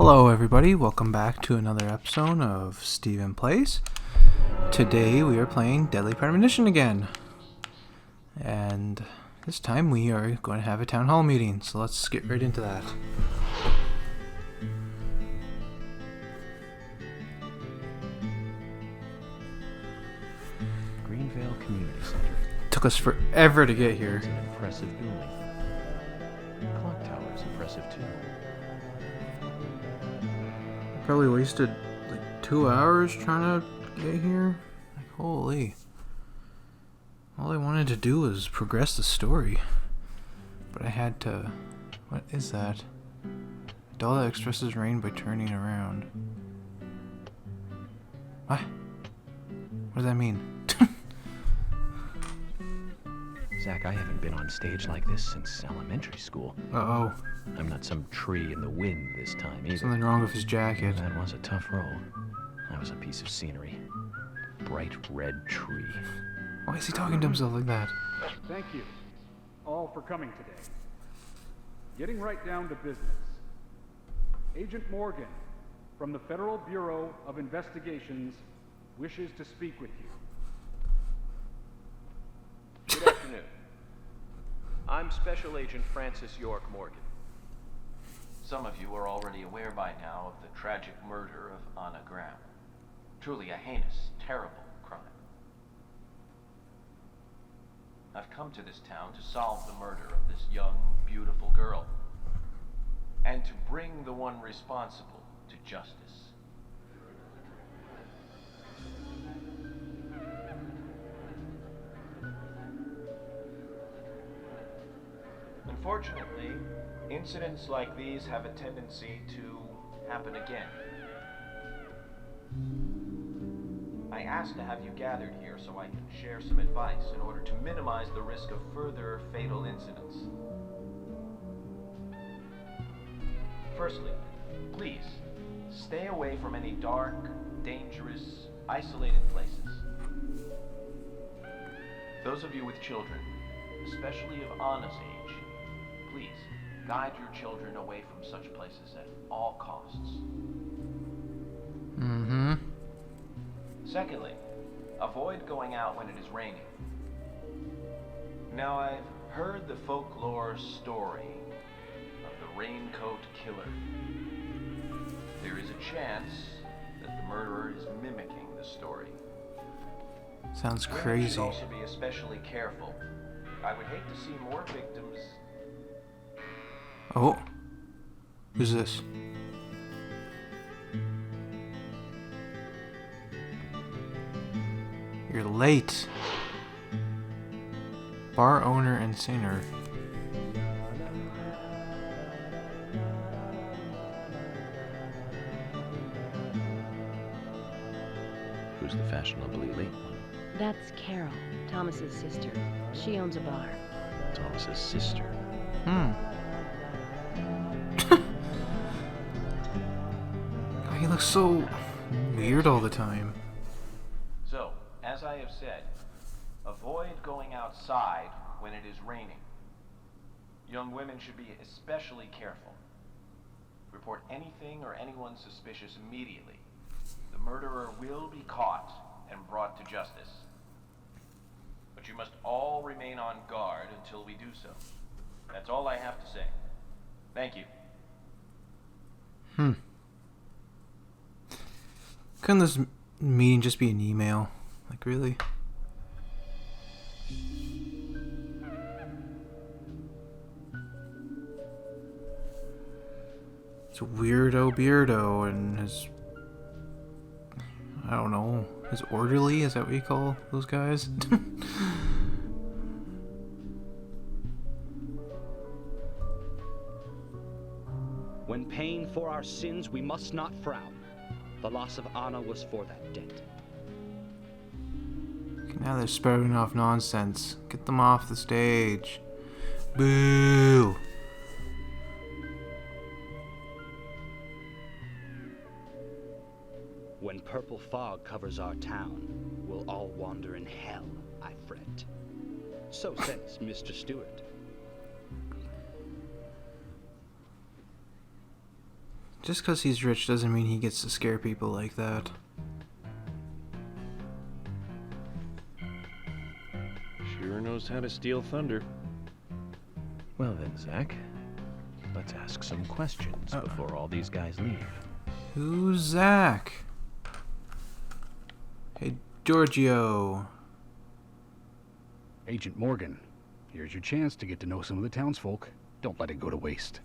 Hello everybody, welcome back to another episode of Steven Plays. Today we are playing Deadly Premonition again. And this time we are going to have a town hall meeting, so let's get right into that. Greenvale Community Center. Took us forever to get here. It's an impressive building. Clock tower is impressive too. Probably wasted like 2 hours trying to get here. Like, holy. All I wanted to do was progress the story. But I had to... What is that? A doll that expresses rain by turning around. What? What does that mean? Zach, I haven't been on stage like this since elementary school. Uh-oh. I'm not some tree in the wind this time either. Something wrong with his jacket. That was a tough role. That was a piece of scenery. Bright red tree. Why is he talking to himself like that? Thank you all for coming today. Getting right down to business. Agent Morgan from the Federal Bureau of Investigations wishes to speak with you. Good afternoon. I'm Special Agent Francis York Morgan. Some of you are already aware by now of the tragic murder of Anna Graham. Truly a heinous, terrible crime. I've come to this town to solve the murder of this young, beautiful girl, and to bring the one responsible to justice. Unfortunately, incidents like these have a tendency to happen again. I asked to have you gathered here so I can share some advice in order to minimize the risk of further fatal incidents. Firstly, please, stay away from any dark, dangerous, isolated places. Those of you with children, especially of Anna's age, please, guide your children away from such places at all costs. Mm-hmm. Secondly, avoid going out when it is raining. Now, I've heard the folklore story of the raincoat killer. There is a chance that the murderer is mimicking the story. Sounds Women crazy. should also be especially careful. I would hate to see more victims. Oh. Who's this? You're late. Bar owner and singer. Who's the fashionably late one? That's Carol, Thomas's sister. She owns a bar. Thomas's sister. Oh, he looks so weird all the time. So, as I have said, avoid going outside when it is raining. Young women should be especially careful. Report anything or anyone suspicious immediately. The murderer will be caught and brought to justice. But you must all remain on guard until we do so. That's all I have to say. Thank you. Couldn't this meeting just be an email? Like, really? It's a weirdo Beardo and his... I don't know. His orderly? Is that what you call those guys? When paying for our sins, we must not frown. The loss of Anna was for that debt. Now they're spouting off nonsense. Get them off the stage. Boo! When purple fog covers our town, we'll all wander in hell, I fret. So says Mr. Stewart. Just because he's rich doesn't mean he gets to scare people like that. Sure knows how to steal thunder. Well then, Zach, let's ask some questions before all these guys leave. Who's Zach? Hey, Giorgio. Agent Morgan, here's your chance to get to know some of the townsfolk. Don't let it go to waste.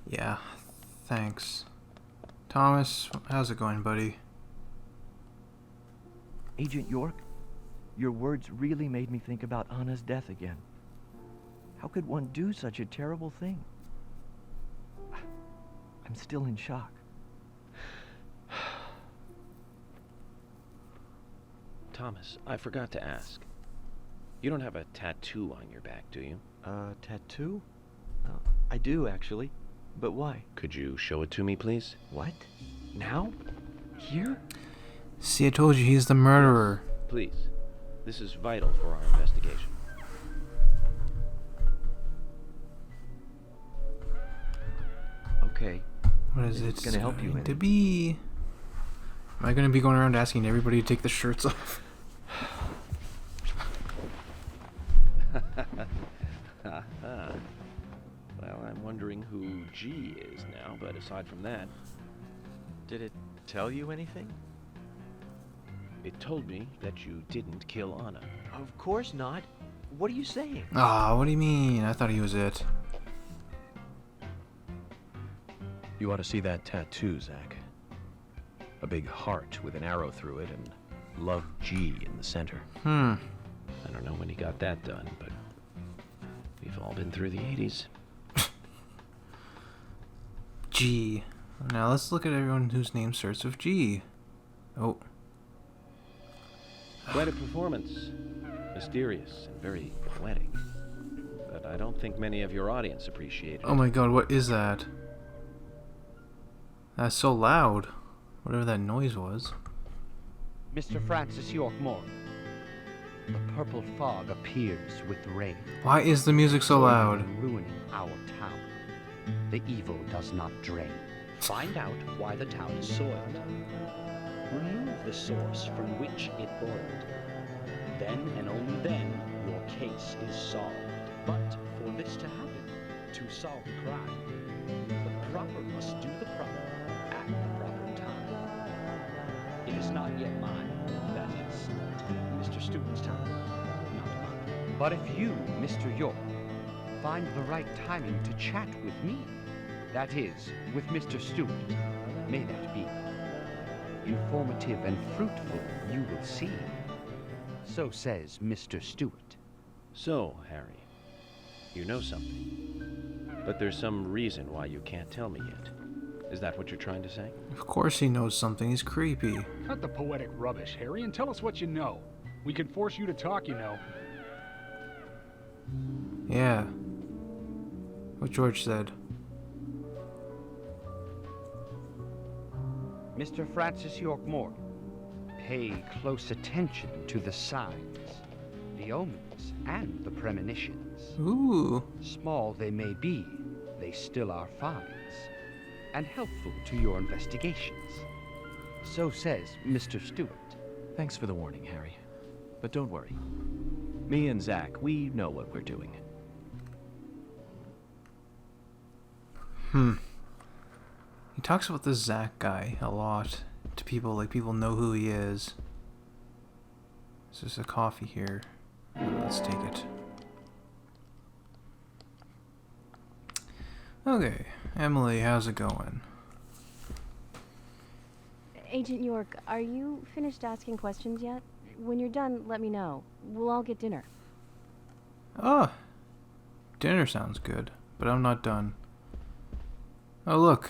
Yeah, thanks. Thomas, how's it going, buddy? Agent York, your words really made me think about Anna's death again. How could one do such a terrible thing? I'm still in shock. Thomas, I forgot to ask. You don't have a tattoo on your back, do you? Tattoo? I do, actually. But why? Could you show it to me, please? What? Now? Here? See, I told you he's the murderer. Please. This is vital for our investigation. Okay. What is It's it gonna help you going in to it. be? Am I going to be going around asking everybody to take the shirts off? Well, I'm wondering who G is now, but aside from that, Did it tell you anything? it told me that you didn't kill Anna. Of course not. What are you saying? Ah, what do you mean? I thought he was it. You ought to see that tattoo, Zach. A big heart with an arrow through it and Love G in the center. Hmm. I don't know when he got that done, but we've all been through the 80s. G. Now let's look at everyone whose name starts with G. Oh. Quite a performance. Mysterious and very poetic. But I don't think many of your audience appreciate it. Oh my god, what is that? That's so loud. Whatever that noise was. Mr. Francis York Moore. A purple fog appears with rain. Why is the music so loud? Ruining our town. The evil does not drain. Find out why the town is soiled. Remove the source from which it boiled. Then and only then your case is solved. But for this to happen, to solve the crime, the proper must do the proper at the proper time. It is not yet mine, that is, Mr. Stewart's time, not mine. But if you, Mr. York, find the right timing to chat with me, that is, with Mr. Stewart, may that be. Informative and fruitful, you will see. So says Mr. Stewart. So, Harry, you know something. But there's some reason why you can't tell me yet. Is that what you're trying to say? Of course he knows something. He's creepy. Cut the poetic rubbish, Harry, and tell us what you know. We can force you to talk, you know. Yeah. What George said. Mr. Francis York Moore, pay close attention to the signs, the omens, and the premonitions. Ooh. Small they may be, they still are finds, and helpful to your investigations. So says Mr. Stewart. Thanks for the warning, Harry. But don't worry. Me and Zach, we know what we're doing. He talks about this Zach guy a lot to people, like people know who he is. There's a coffee here. Let's take it. Okay, Emily, how's it going? Agent York, are you finished asking questions yet? When you're done, let me know. We'll all get dinner. Oh, dinner sounds good, but I'm not done. Oh, look.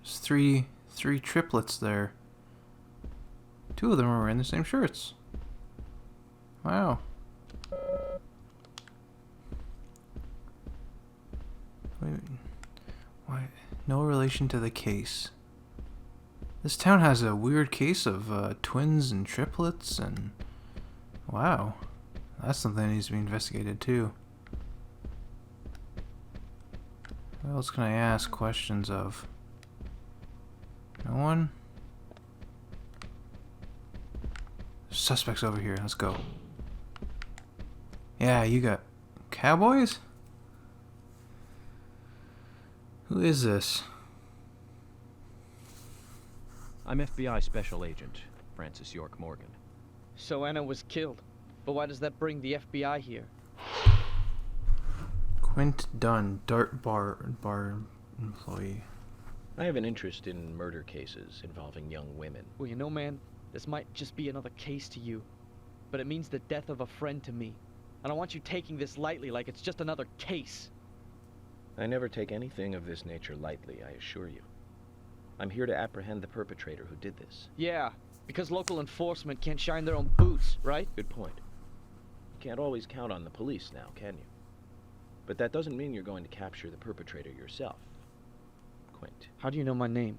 There's three triplets there. Two of them are wearing the same shirts. Wow. Wait, why? No relation to the case. This town has a weird case of twins and triplets, and wow, that's something that needs to be investigated too. What else can I ask questions of? No one? Suspects over here. Let's go. Yeah, you got cowboys? Who is this? I'm FBI Special Agent Francis York Morgan. So Anna was killed. But why does that bring the FBI here? Quint Dunn, Dart Bar employee. I have an interest in murder cases involving young women. Well, you know, man, this might just be another case to you. But it means the death of a friend to me. I don't want you taking this lightly like it's just another case. I never take anything of this nature lightly, I assure you. I'm here to apprehend the perpetrator who did this. Yeah, because local enforcement can't shine their own boots, right? Good point. You can't always count on the police now, can you? But that doesn't mean you're going to capture the perpetrator yourself. Quint. How do you know my name?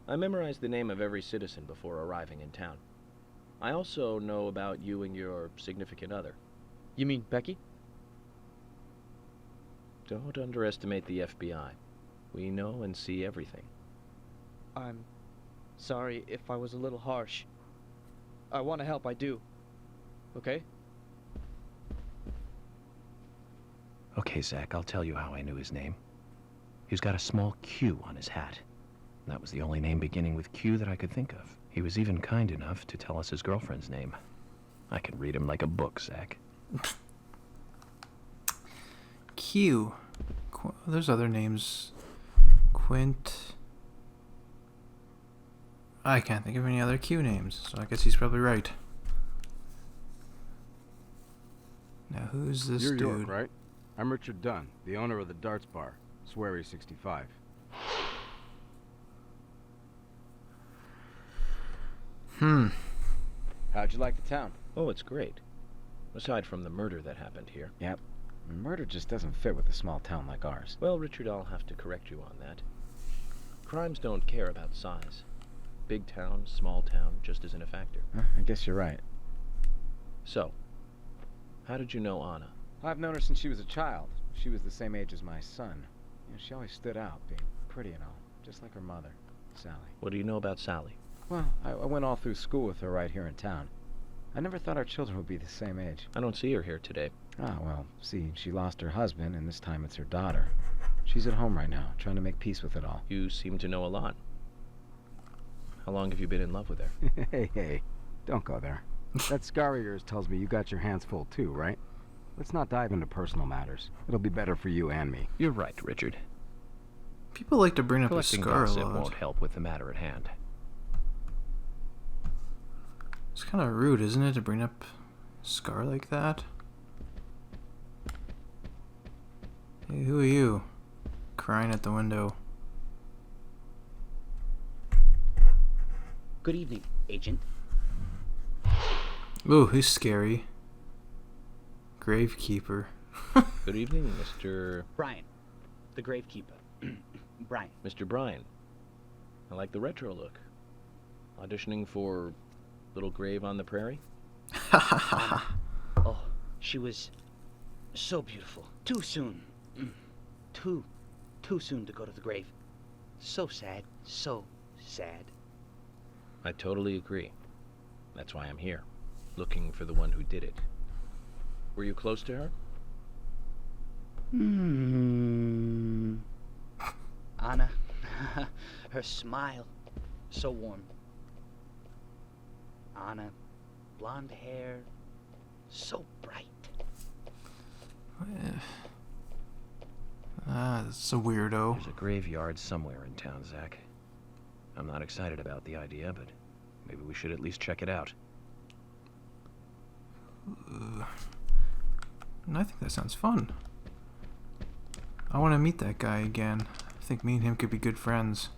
I memorized the name of every citizen before arriving in town. I also know about you and your significant other. You mean Becky? Don't underestimate the FBI. We know and see everything. I'm sorry if I was a little harsh. I want to help, I do. Okay? Okay, Zach, I'll tell you how I knew his name. He's got a small Q on his hat. That was the only name beginning with Q that I could think of. He was even kind enough to tell us his girlfriend's name. I can read him like a book, Zach. Q. There's other names. Quint. I can't think of any other Q names, so I guess he's probably right. Now, who's this You're dude? York, right? I'm Richard Dunn, the owner of the Darts Bar, Swery 65. How'd you like the town? Oh, it's great. Aside from the murder that happened here. Yep. Murder just doesn't fit with a small town like ours. Well, Richard, I'll have to correct you on that. Crimes don't care about size. Big town, small town, just isn't a factor. I guess you're right. So, how did you know Anna? I've known her since she was a child. She was the same age as my son. You know, she always stood out, being pretty and all, just like her mother, Sally. What do you know about Sally? Well, I went all through school with her right here in town. I never thought our children would be the same age. I don't see her here today. Ah, well, see, she lost her husband, and this time it's her daughter. She's at home right now, trying to make peace with it all. You seem to know a lot. How long have you been in love with her? Hey, don't go there. That scar of yours tells me you got your hands full too, right? Let's not dive into personal matters. It'll be better for you and me. You're right, Richard. People like to bring up a Collecting scar a gossip lot. won't help with the matter at hand. It's kind of rude, isn't it, to bring up scar like that? Hey, who are you? Crying at the window. Good evening, Agent. Ooh, he's scary. Gravekeeper. Good evening, Mr. Brian, the gravekeeper. Brian. Mr. Bryan. I like the retro look. Auditioning for Little Grave on the Prairie? Oh, she was so beautiful. Too soon. Too soon to go to the grave. So sad. So sad. I totally agree. That's why I'm here, looking for the one who did it. Were you close to her? Anna, her smile, so warm. Anna, blonde hair, so bright. That's a weirdo. There's a graveyard somewhere in town, Zach. I'm not excited about the idea, but maybe we should at least check it out. And I think that sounds fun. I want to meet that guy again. I think me and him could be good friends.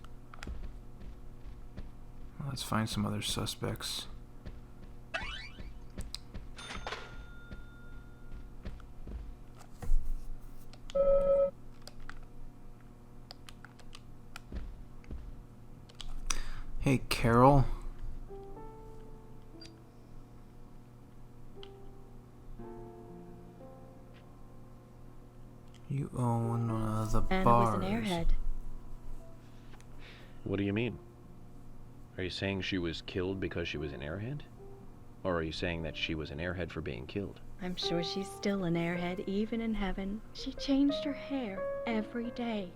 Let's find some other suspects. Hey, Carol. You own the Anna bars. was an airhead. What do you mean? Are you saying she was killed because she was an airhead? Or are you saying that she was an airhead for being killed? I'm sure she's still an airhead, even in heaven. She changed her hair every day.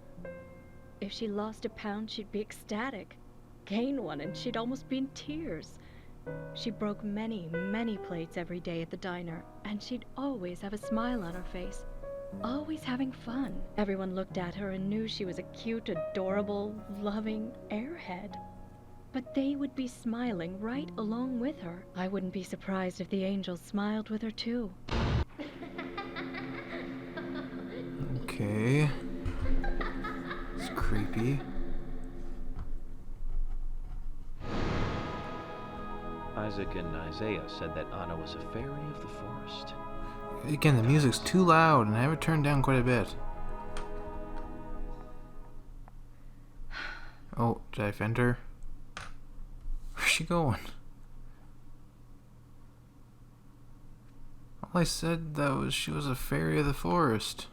If she lost a pound, she'd be ecstatic. Gain one, and she'd almost be in tears. She broke many, many plates every day at the diner, and she'd always have a smile on her face. Always having fun. Everyone looked at her and knew she was a cute, adorable, loving airhead. But they would be smiling right along with her. I wouldn't be surprised if the angels smiled with her too. Okay. It's creepy. Isaac and Isaiah said that Anna was a fairy of the forest. Again, the music's too loud, and I have it turned down quite a bit. Oh, did I offend her? Where's she going? All I said that was she was a fairy of the forest.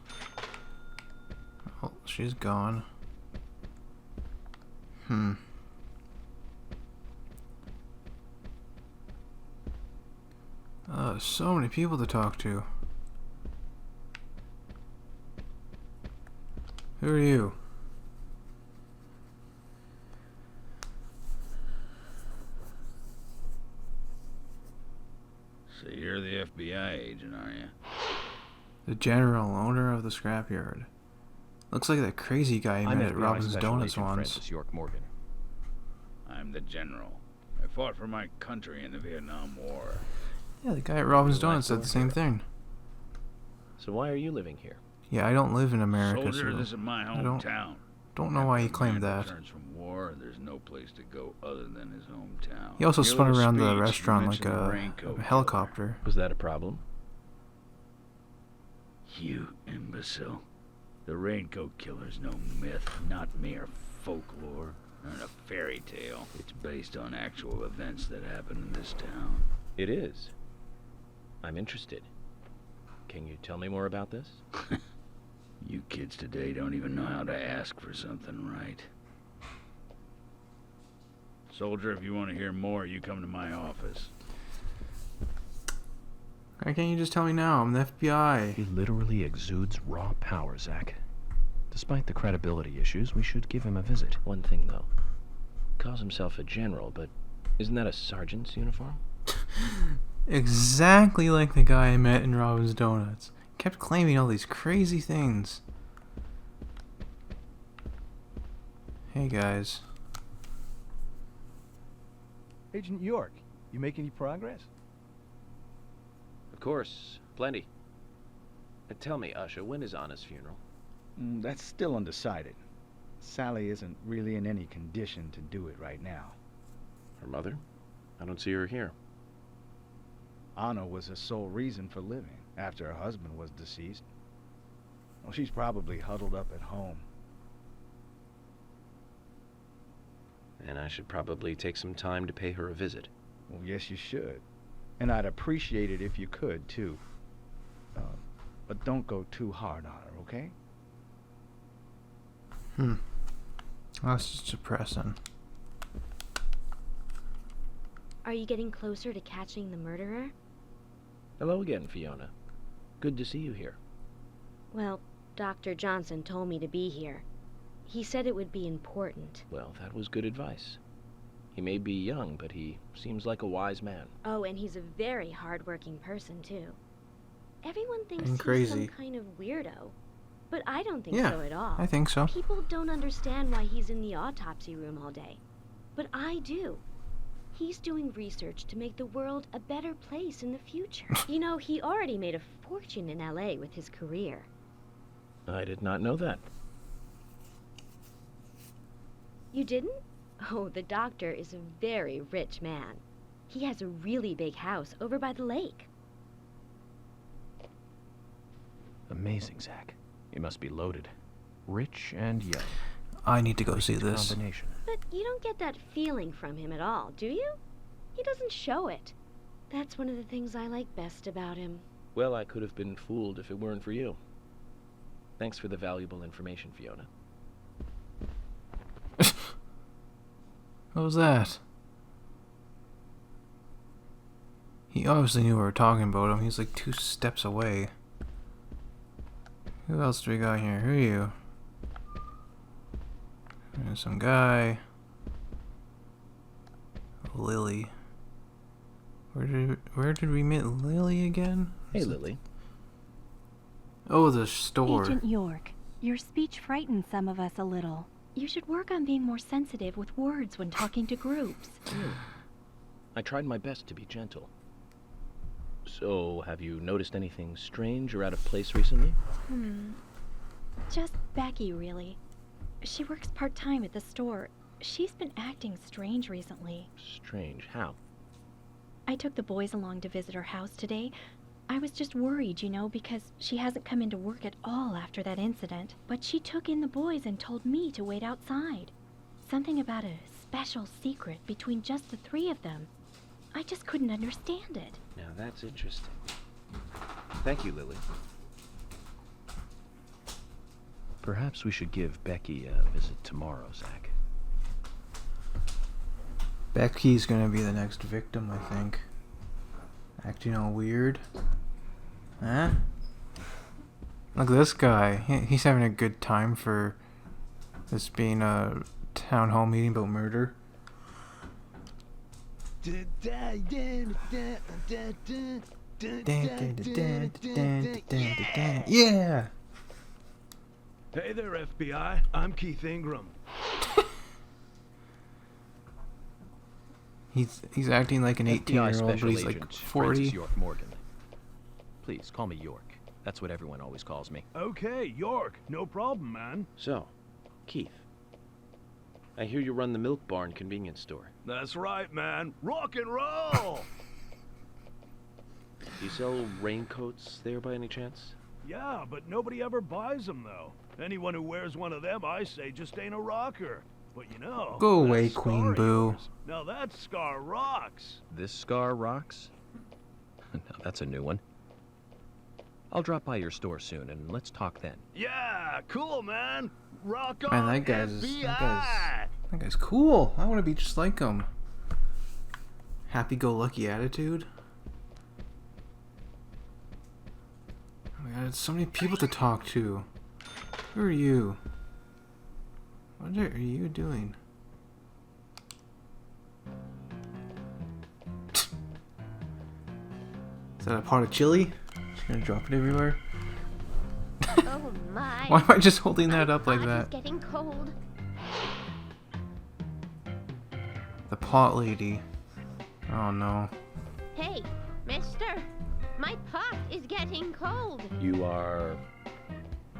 Oh, she's gone. So many people to talk to. Who are you? So you're the FBI agent, are you? The general owner of the scrapyard. Looks like that crazy guy I met at Robin's Donuts once. York Morgan. I'm the general. I fought for my country in the Vietnam War. Yeah, the guy at Robin's Donuts said the same thing. So why are you living here? Yeah, I don't live in America, Soldier, so this is my I hometown. don't know why he After a claimed man that. returns from war, there's no place to go other than his hometown. He also Your spun little around the speech restaurant like mentioned the a raincoat helicopter. Was that a problem? killer. You imbecile. The raincoat killer's no myth, not mere folklore, or a fairy tale. It's based on actual events that happen in this town. It is. I'm interested. Can you tell me more about this? You kids today don't even know how to ask for something right. Soldier, if you want to hear more, you come to my office. Why can't you just tell me now? I'm the FBI. He literally exudes raw power, Zach. Despite the credibility issues, we should give him a visit. One thing, though. Calls himself a general, but isn't that a sergeant's uniform? Exactly like the guy I met in Robin's Donuts. Kept claiming all these crazy things. Hey guys. Agent York, you make any progress? Of course, plenty. Tell me, Usha, when is Anna's funeral? That's still undecided. Sally isn't really in any condition to do it right now. Her mother? I don't see her here. Anna was her sole reason for living after her husband was deceased. Well, she's probably huddled up at home. And I should probably take some time to pay her a visit. Well, yes, you should. And I'd appreciate it if you could, too. But don't go too hard on her, okay? That's just depressing. Are you getting closer to catching the murderer? Hello again, Fiona. Good to see you here. Well, Dr. Johnson told me to be here. He said it would be important. Well, that was good advice. He may be young, but he seems like a wise man. Oh, and he's a very hard-working person, too. Everyone thinks And he's crazy. some kind of weirdo. But I don't think Yeah, so at all. I think so. People don't understand why he's in the autopsy room all day. But I do. He's doing research to make the world a better place in the future. You know, he already made a fortune in LA with his career. I did not know that. You didn't? Oh, the doctor is a very rich man. He has a really big house over by the lake. Amazing, Zach. He must be loaded. Rich and young. I need to go see this. Combination. But you don't get that feeling from him at all, do you? He doesn't show it. That's one of the things I like best about him. Well, I could have been fooled if it weren't for you. Thanks for the valuable information, Fiona. What was that? He obviously knew we were talking about him. He's like 2 steps away. Who else do we got here? Who are you? There's some guy. Lily. Where did we meet Lily again? Hey, Lily. Oh, the store. Agent York, your speech frightened some of us a little. You should work on being more sensitive with words when talking to groups. I tried my best to be gentle. So, have you noticed anything strange or out of place recently? Just Becky, really. She works part-time at the store. She's been acting strange recently. Strange? How? I took the boys along to visit her house today. I was just worried, you know, because she hasn't come into work at all after that incident. But she took in the boys and told me to wait outside. Something about a special secret between just the 3 of them. I just couldn't understand it. Now that's interesting. Thank you, Lily. Perhaps we should give Becky a visit tomorrow, Zach. Becky's gonna be the next victim, I think. Acting all weird. Huh? Look at this guy. He's having a good time for this being a town hall meeting about murder. Yeah! Hey there, FBI. I'm Keith Ingram. He's acting like an 18-year-old, but he's like Agent 40. Francis York Morgan. Please, call me York. That's what everyone always calls me. Okay, York. No problem, man. So, Keith, I hear you run the Milk Barn convenience store. That's right, man. Rock and roll! Do you sell raincoats there by any chance? Yeah, but nobody ever buys them, though. Anyone who wears one of them, I say, just ain't a rocker. But you know... Go away, that Queen scar of Boo. yours, now that scar rocks. This scar rocks? Now that's a new one. I'll drop by your store soon, and let's talk then. Yeah, cool, man. Rock Man, on, that FBI! guy's cool. I want to be just like him. Happy-go-lucky attitude. Oh my god, so many people to talk to. Who are you? What are you doing? Is that a pot of chili? Just gonna drop it everywhere? Oh my. Why am I just holding that up like that? It's getting cold. The pot lady. Oh no. Hey, mister. My pot is getting cold. You are...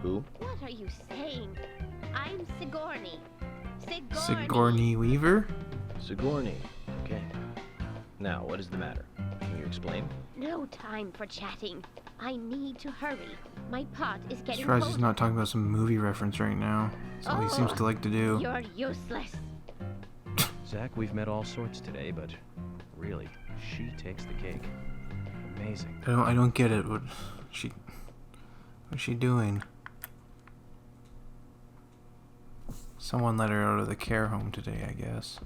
who? What are you saying? I'm Sigourney. Sigourney Weaver? Sigourney. Okay. Now, what is the matter? Can you explain? No time for chatting. I need to hurry. My pot is getting Surprised cold. he's not talking about some movie reference right now. That's all he seems to like to do. You're useless. Zach, we've met all sorts today, but really, she takes the cake. Amazing. I don't get it. What's she doing? Someone let her out of the care home today, I guess.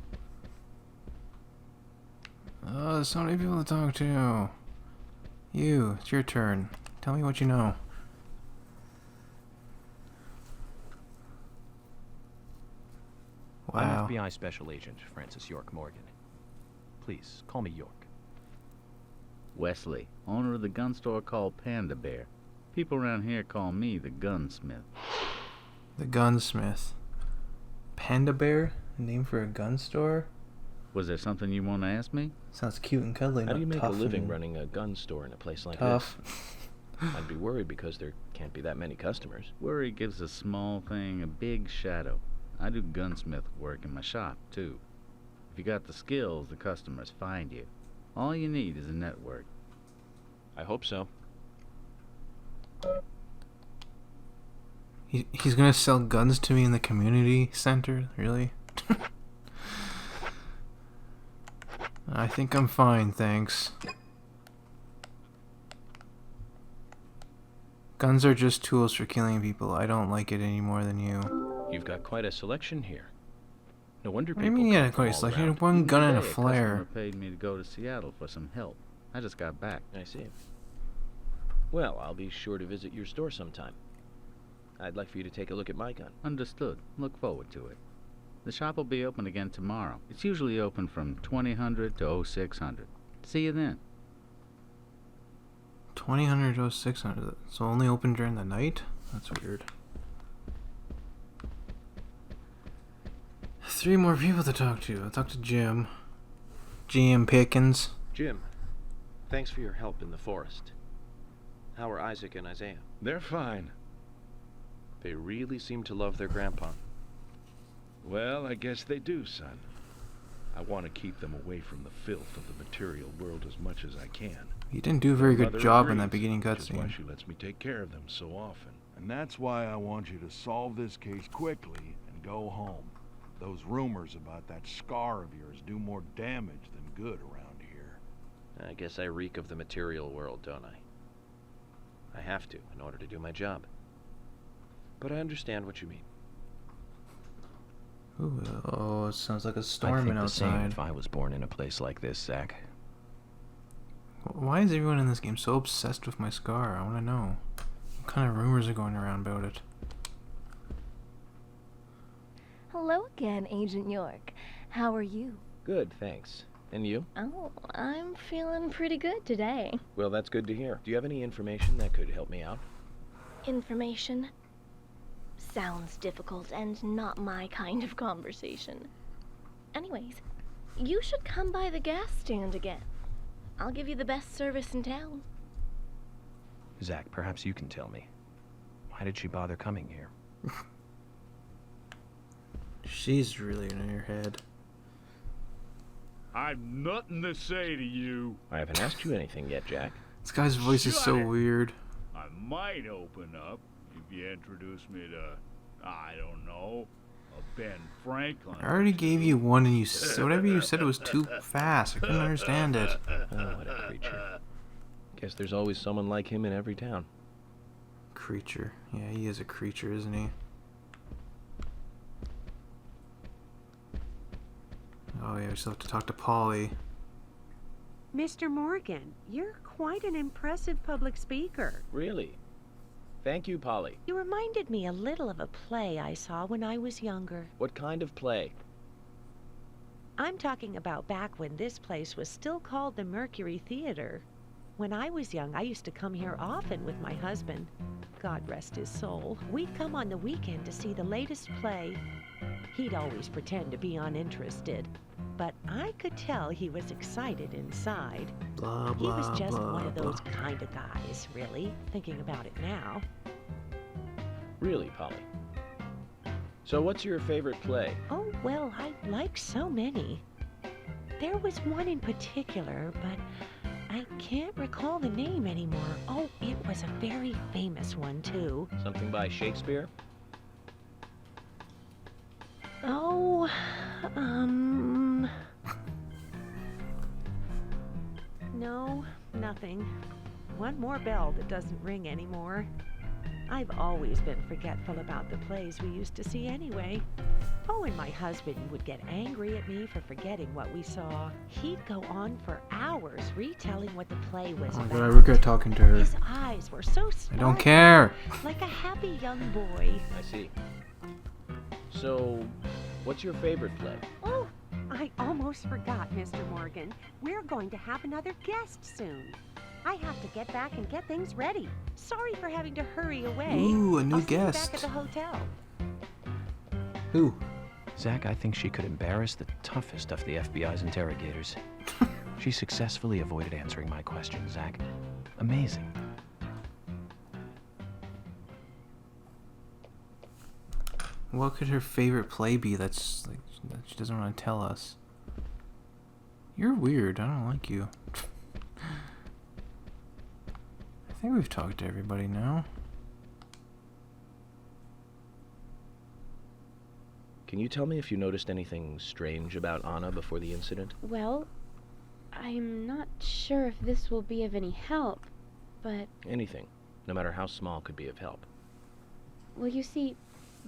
Oh, there's so many people to talk to. You, it's your turn. Tell me what you know. Wow. I'm FBI Special Agent Francis York Morgan. Please, call me York. Wesley, owner of the gun store called Panda Bear. People around here call me the gunsmith. The gunsmith. Panda Bear? A name for a gun store? Was there something you want to ask me? Sounds cute and cuddly. How do you not make a tough living and running a gun store in a place like tough. this? I'd be worried because there can't be that many customers. Worry gives a small thing a big shadow. I do gunsmith work in my shop, too. If you got the skills, the customers find you. All you need is a network. I hope so. He's gonna sell guns to me in the community center? Really? I think I'm fine, thanks. Guns are just tools for killing people. I don't like it any more than you. You've got quite a selection here. No wonder What do you people mean you come had from quite a all selection? You around. had one gun and a Today, flare. customer paid me to go to Seattle for some help. I just got back. I see. Well, I'll be sure to visit your store sometime. I'd like for you to take a look at my gun. Understood. Look forward to it. The shop will be open again tomorrow. It's usually open from 2000 to 0600. See you then. 2000 to 0600. So only open during the night? That's weird. 3 more people to talk to. I'll talk to Jim. GM Pickens. Jim, thanks for your help in the forest. How are Isaac and Isaiah? They're fine. They really seem to love their grandpa. Well, I guess they do, son. I want to keep them away from the filth of the material world as much as I can. You didn't do a very Their good mother job in agrees, that beginning which is why cutscene. she lets me take care of them so often. And that's why I want you to solve this case quickly and go home. Those rumors about that scar of yours do more damage than good around here. I guess I reek of the material world, don't I? I have to in order to do my job. But I understand what you mean. Ooh, oh, it sounds like a I storm think the same outside. if I was born in a place like this, Zach. Why is everyone in this game so obsessed with my scar? I want to know. What kind of rumors are going around about it? Hello again, Agent York. How are you? Good, thanks. And you? Oh, I'm feeling pretty good today. Well, that's good to hear. Do you have any information that could help me out? Information? Sounds difficult and not my kind of conversation. Anyways, you should come by the gas stand again. I'll give you the best service in town. Zach, perhaps you can tell me. Why did she bother coming here? She's really in her head. I've nothing to say to you. I haven't asked you anything yet, Jack. This guy's voice is so Shut it. weird. I might open up if you introduce me to, I don't know, a Ben Franklin. I already gave you one and whatever you said was too fast. I couldn't understand it. Oh, what a creature. Guess there's always someone like him in every town. Creature. Yeah, he is a creature, isn't he? Oh yeah, we still have to talk to Polly. Mr. Morgan, you're quite an impressive public speaker. Really? Thank you, Polly. You reminded me a little of a play I saw when I was younger. What kind of play? I'm talking about back when this place was still called the Mercury Theater. When I was young, I used to come here often with my husband. God rest his soul. We'd come on the weekend to see the latest play. He'd always pretend to be uninterested, but I could tell he was excited inside. Blah, He was blah, just blah, one of those blah. kind of guys, really, thinking about it now. Really, Polly? So what's your favorite play? Oh, well, I like so many. There was one in particular, but I can't recall the name anymore. Oh, it was a very famous one, too. Something by Shakespeare? Oh, no, nothing. One more bell that doesn't ring anymore. I've always been forgetful about the plays we used to see anyway. Oh, and my husband would get angry at me for forgetting what we saw. He'd go on for hours retelling what the play was Oh my about. god, I regret talking to her. His eyes were so I smart. don't care. Like a happy young boy. I see. So, what's your favorite play? Oh, I almost forgot, Mr. Morgan. We're going to have another guest soon. I have to get back and get things ready. Sorry for having to hurry away. Ooh, a new I'll see you guest. back at the hotel. Who? Zach, I think she could embarrass the toughest of the FBI's interrogators. She successfully avoided answering my question, Zach. Amazing. What could her favorite play be that's like that she doesn't want to tell us? You're weird. I don't like you. I think we've talked to everybody now. Can you tell me if you noticed anything strange about Anna before the incident? Well, I'm not sure if this will be of any help, but Anything. no matter how small, could be of help. Well, you see,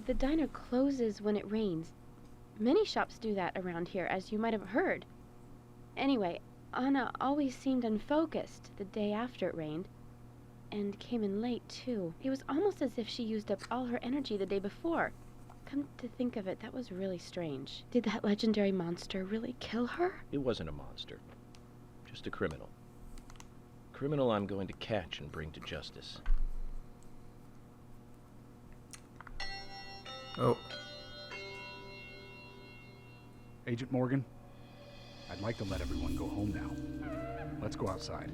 the diner closes when it rains. Many shops do that around here, as you might have heard. Anyway, Anna always seemed unfocused the day after it rained. And came in late, too. It was almost as if she used up all her energy the day before. Come to think of it, that was really strange. Did that legendary monster really kill her? It wasn't a monster. Just a criminal. Criminal I'm going to catch and bring to justice. Oh. Agent Morgan, I'd like to let everyone go home now. Let's go outside.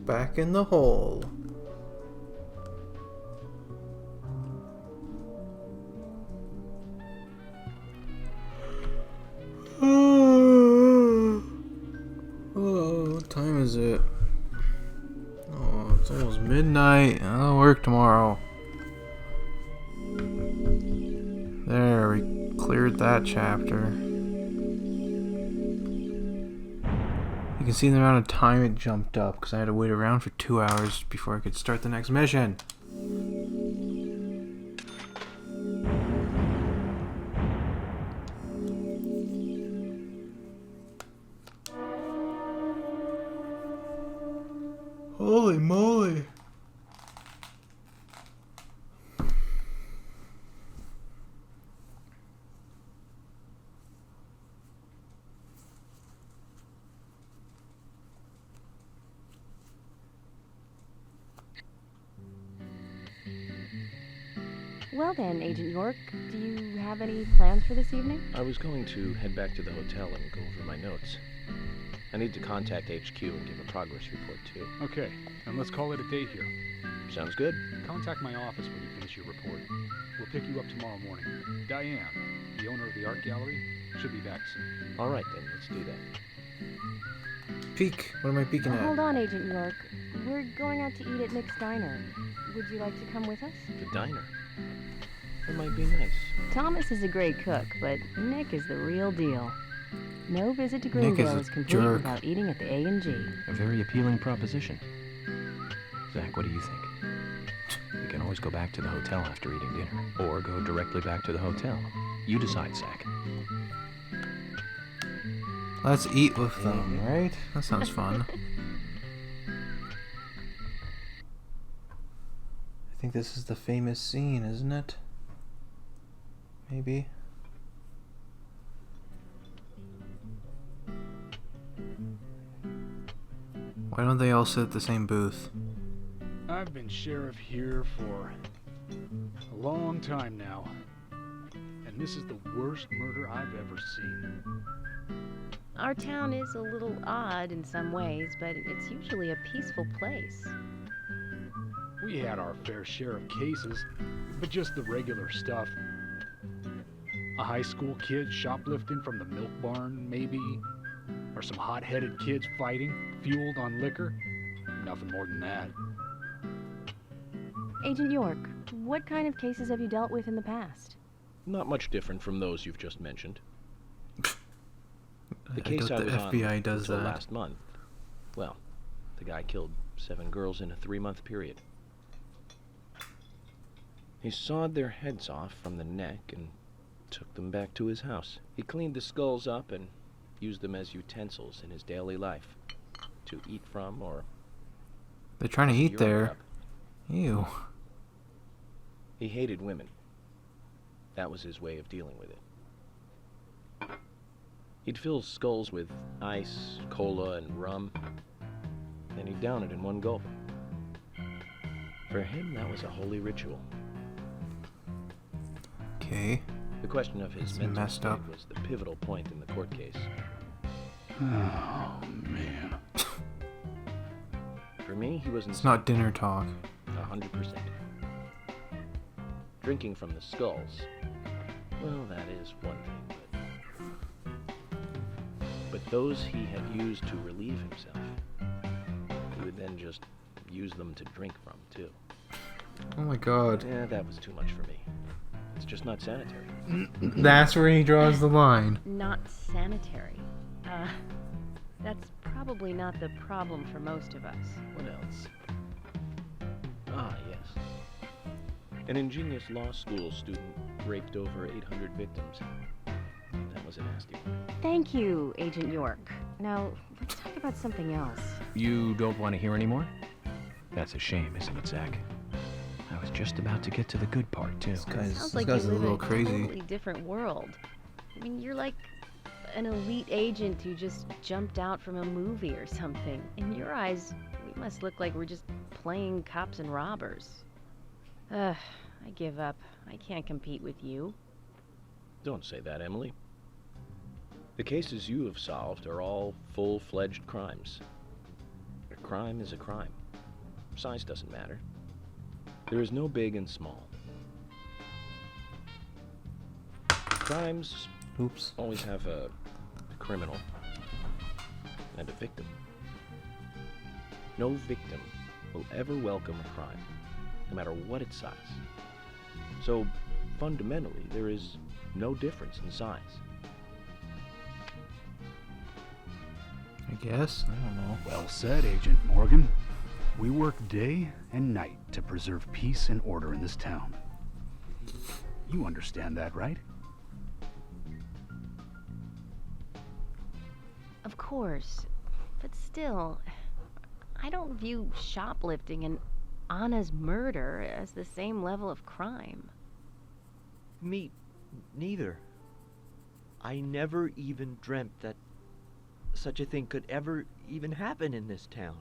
Back in the hole. Oh, what time is it? Oh, it's almost midnight. I'll work tomorrow. There, we cleared that chapter. You can see the amount of time it jumped up because I had to wait around for 2 hours before I could start the next mission. Holy moly! Well then, Agent York, do you have any plans for this evening? I was going to head back to the hotel and go over my notes. I need to contact HQ and give a progress report, too. Okay, then let's call it a day here. Sounds good. Contact my office when you finish your report. We'll pick you up tomorrow morning. Diane, the owner of the art gallery, should be back soon. All right, then. Let's do that. Peek. What am I peeking at? Hold on, Agent York. We're going out to eat at Nick's Diner. Would you like to come with us? The diner. That might be nice. Thomas is a great cook, but Nick is the real deal. No visit to Nick is Greenville a is complete jerk. without eating at the A&G. A very appealing proposition. Zach, what do you think? We can always go back to the hotel after eating dinner, or go directly back to the hotel. You decide, Zach. Let's eat with them, right? That sounds fun. I think this is the famous scene, isn't it? Maybe. Why don't they all sit at the same booth? I've been sheriff here for a long time now, and this is the worst murder I've ever seen. Our town is a little odd in some ways, but it's usually a peaceful place. We had our fair share of cases, but just the regular stuff. A high school kid shoplifting from the milk barn, maybe? Or some hot-headed kids fighting, fueled on liquor? Nothing more than that. Agent York, what kind of cases have you dealt with in the past? Not much different from those you've just mentioned. The I case doubt I was the on FBI does until that. last month. Well, the guy killed 7 girls in a 3-month period. He sawed their heads off from the neck and took them back to his house. He cleaned the skulls up and used them as utensils in his daily life to eat from or... They're trying to eat urine there. up. Ew. He hated women. That was his way of dealing with it. He'd fill skulls with ice, cola, and rum. Then he'd down it in one gulp. For him, that was a holy ritual. Okay. The question of his It's mental messed state up. was the pivotal point in the court case. Oh, man. For me, he was It's not dinner talk. 100%. Drinking from the skulls, well, that is one thing, but those he had used to relieve himself, he would then just use them to drink from, too. Oh my god. Yeah, that was too much for me. It's just not sanitary. That's where he draws the line. Not sanitary. That's probably not the problem for most of us. What else? Ah, yes. An ingenious law school student raped over 800 victims. That was a nasty one. Thank you, Agent York. Now, let's talk about something else. You don't want to hear anymore? That's a shame, isn't it, Zach? I was just about to get to the good part, too. Sounds like you live in a totally different world. I mean, you're like an elite agent who just jumped out from a movie or something. In your eyes, we must look like we're just playing cops and robbers. I give up. I can't compete with you. Don't say that, Emily. The cases you have solved are all full-fledged crimes. A crime is a crime. Size doesn't matter. There is no big and small. Crimes always have a criminal and a victim. No victim will ever welcome a crime, no matter what its size. So, fundamentally, there is no difference in size. I guess. I don't know. Well said, Agent Morgan. We work day and night to preserve peace and order in this town. You understand that, right? Of course. But still, I don't view shoplifting and Anna's murder as the same level of crime. Me neither. I never even dreamt that such a thing could ever even happen in this town.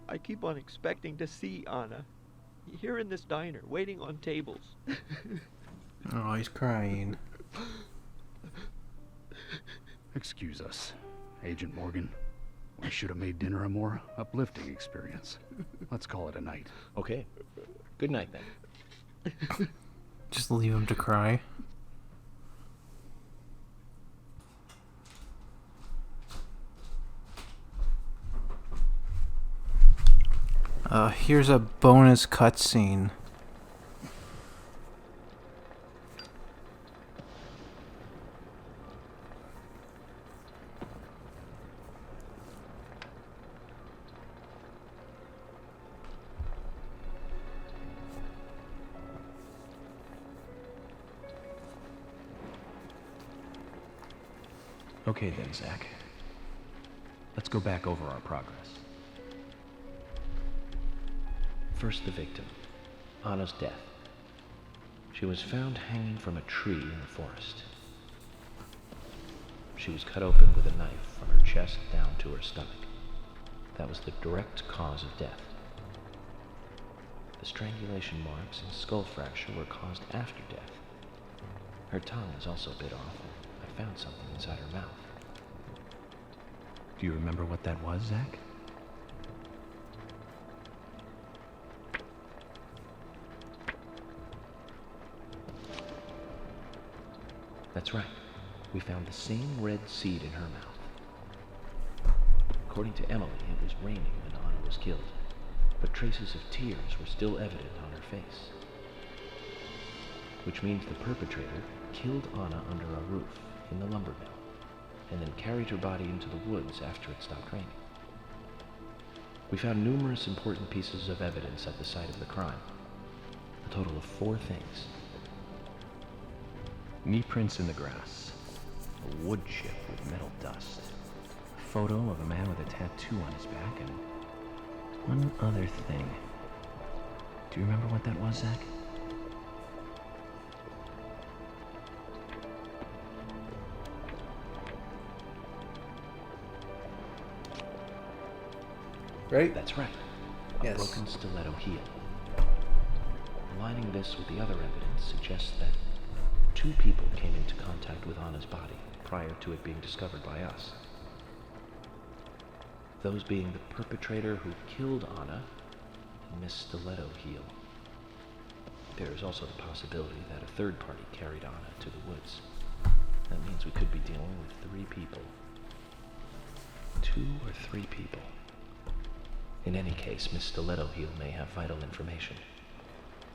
I keep on expecting to see Anna here in this diner, waiting on tables. Oh, he's crying. Excuse us, Agent Morgan. We should have made dinner a more uplifting experience. Let's call it a night. Okay. Good night, then. Just leave him to cry. Here's a bonus cutscene. Okay then, Zach. Let's go back over our progress. First, the victim, Anna's death. She was found hanging from a tree in the forest. She was cut open with a knife from her chest down to her stomach. That was the direct cause of death. The strangulation marks and skull fracture were caused after death. Her tongue was also bit off, and I found something inside her mouth. Do you remember what that was, Zach? That's right. We found the same red seed in her mouth. According to Emily, it was raining when Anna was killed, but traces of tears were still evident on her face. Which means the perpetrator killed Anna under a roof in the lumber mill, and then carried her body into the woods after it stopped raining. We found numerous important pieces of evidence at the site of the crime. A total of 4 things. Knee prints in the grass, a wood chip with metal dust, a photo of a man with a tattoo on his back, and one other thing. Do you remember what that was, Zach? Right? That's right. Yes. A broken stiletto heel. Aligning this with the other evidence suggests that 2 people came into contact with Anna's body prior to it being discovered by us. Those being the perpetrator who killed Anna and Miss Stiletto Heel. There is also the possibility that a 3rd party carried Anna to the woods. That means we could be dealing with 3 people. 2 or 3 people. In any case, Miss Stiletto Heel may have vital information.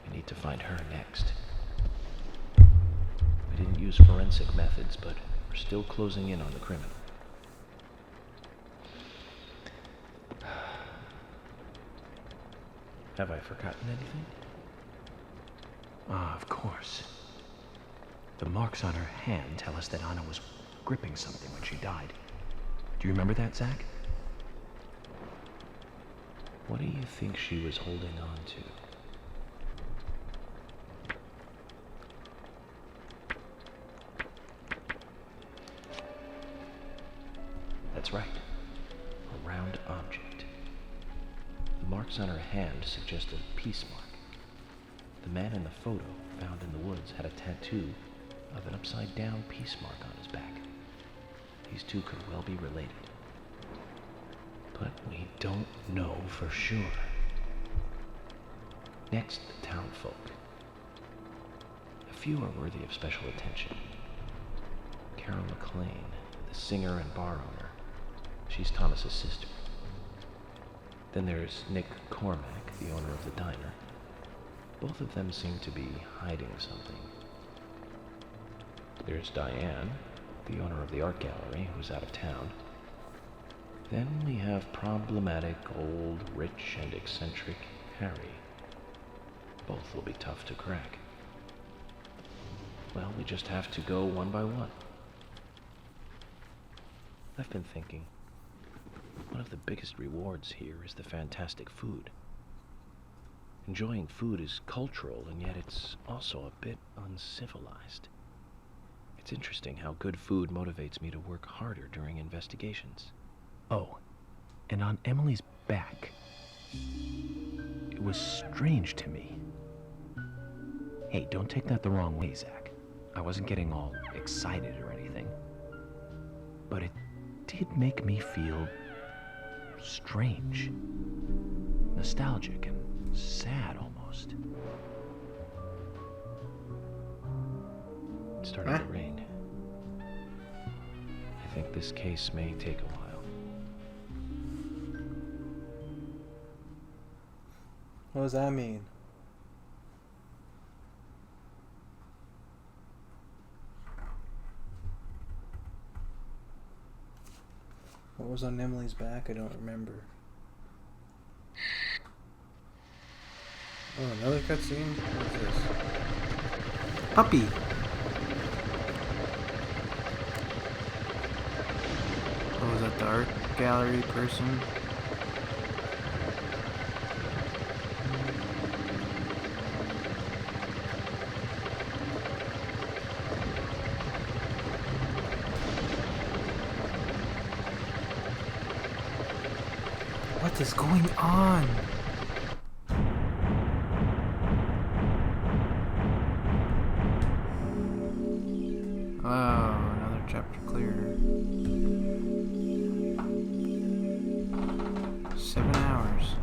We need to find her next. We didn't use forensic methods, but we're still closing in on the criminal. Have I forgotten anything? Ah, of course. The marks on her hand tell us that Anna was gripping something when she died. Do you remember that, Zach? What do you think she was holding on to? That's right. A round object. The marks on her hand suggest a peace mark. The man in the photo found in the woods had a tattoo of an upside-down peace mark on his back. These two could well be related. But we don't know for sure. Next, the townfolk. A few are worthy of special attention. Carol McLean, the singer and bar owner. She's Thomas's sister. Then there's Nick Cormack, the owner of the diner. Both of them seem to be hiding something. There's Diane, the owner of the art gallery, who's out of town. Then we have problematic, old, rich, and eccentric Harry. Both will be tough to crack. Well, we just have to go one by one. I've been thinking, one of the biggest rewards here is the fantastic food. Enjoying food is cultural, and yet it's also a bit uncivilized. It's interesting how good food motivates me to work harder during investigations. Oh, and on Emily's back, it was strange to me. Hey, don't take that the wrong way, Zach. I wasn't getting all excited or anything. But it did make me feel strange, nostalgic, and sad almost. It's starting to rain. I think this case may take a while. What does that mean? What was on Emily's back? I don't remember. Oh, another cutscene? What is this? Puppy! Oh, was that the art gallery person? What is going on? Oh, another chapter cleared. 7 hours.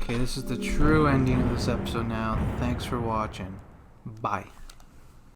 Okay, this is the true ending of this episode now. Thanks for watching. Bye.